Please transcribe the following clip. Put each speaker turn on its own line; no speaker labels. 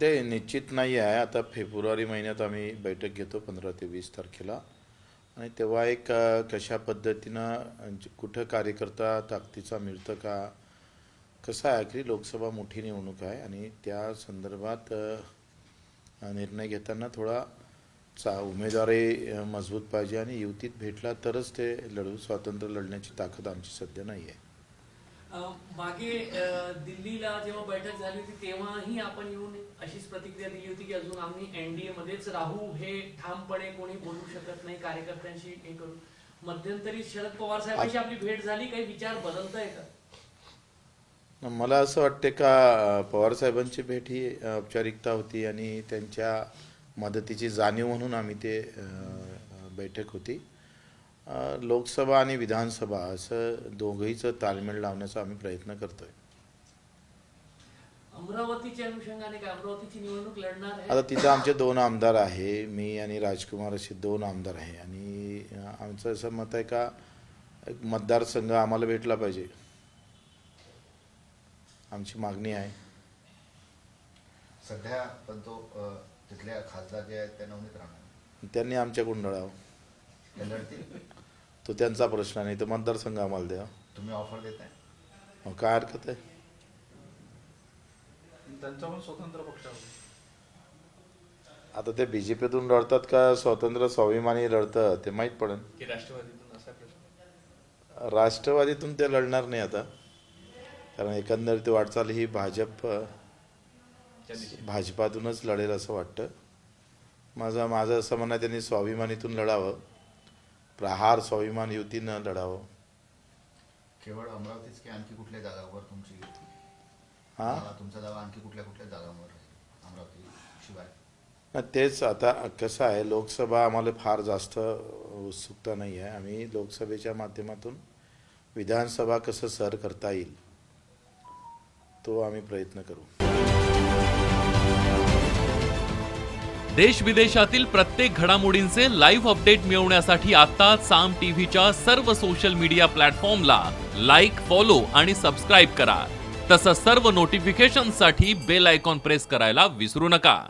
ते निश्चित नाही आहे. आता फेब्रुवारी महिन्यात आम्ही बैठक घेतो 15 ते 20 तारखेला आणि तेव्हा एक कशा पद्धतीनं कुठं कार्यकर्ता ताकदीचा मिळतं का, कसं आहे की लोकसभा मोठी निवडणूक आहे आणि त्या संदर्भात निर्णय घेताना थोडा उमेदवारी मजबूत पाहिजे आणि युतीत भेटला तरच ते लढू. स्वातंत्र्य लढण्याची ताकद आमची सध्या नाही आहे.
मागे दिल्लीला जेव्हा बैठक झाली होती तेव्हाही आपण येऊन अशीच प्रतिक्रिया दिली होती की अजून आम्ही एनडीए मध्येच राहू, हे ठामपणे कोणी बोलू शकत नाही कार्यकर्त्यांशी हे करून. मध्यंतरी शरद पवार साहेबांची आपली भेट झाली, काही विचार बदलताय का?
मला असं वाटते का पवार साहेबांची भेट ही औपचारिकता होती आणि त्यांच्या मदतीची जाणीव म्हणून आम्ही ते बैठक होती. लोकसभा आणि विधानसभा असं दोघहीचं ताळमेळ लावण्याचा आम्ही प्रयत्न करतोय.
अमरावतीच्या अनुषंगाने काय अमरावतीची निवडणूक लढणार आहे?
आता तिथं आमचे 2 आमदार आहे, मी आणि राजकुमार असे 2 आमदार आहे आणि आमचं असं मत आहे का एक मतदारसंघ आम्हाला भेटला पाहिजे, आमची मागणी आहे.
सध्या पण तो तिथल्या खासदार जे आहेत त्या नवनीत राहणार,
त्यांनी आमच्याकडून लढावं,
ते लढतील.
तो त्यांचा प्रश्न नाही, तर मतदारसंघ आम्हाला द्या.
तुम्ही ऑफर देताय?
मग काय हरकत आहे?
त्यांचा पण स्वतंत्र पक्ष आहे.
आता ते बीजेपीतून लढतात का स्वतंत्र स्वाभिमानी लढतं ते माहीत पडेल.
की राष्ट्रवादीतून असा प्रश्न?
राष्ट्रवादीतून ते लढणार नाही आता, कारण एकंदरीत वाटचाल ही भाजपातूनच लढेल असं वाटतं. माझं असं म्हणणं आहे त्यांनी स्वाभिमानीतून लढावं, प्रहार स्वाभिमान युतीनं लढावं.
केवळ अमरावतीच की आणखी कुठल्या जागांवर तुमची तुमचा दावा आणखी कुठल्या कुठल्या जागांवर आहे अमरावती शिवाय?
तेच आता कसं आहे, लोकसभा आम्हाला फार जास्त उत्सुकता नाही आहे. आम्ही लोकसभेच्या माध्यमातून विधानसभा कसं सर करता येईल तो आम्ही प्रयत्न करू.
देश विदेशातील प्रत्येक घडामोडींचे लाईव्ह अपडेट मिळवण्यासाठी आता साम टीव्हीच्या सर्व सोशल मीडिया प्लॅटफॉर्मला लाईक, फॉलो आणि सबस्क्राईब करा. तसंच सर्व नोटिफिकेशनसाठी बेल आयकॉन प्रेस करायला विसरू नका.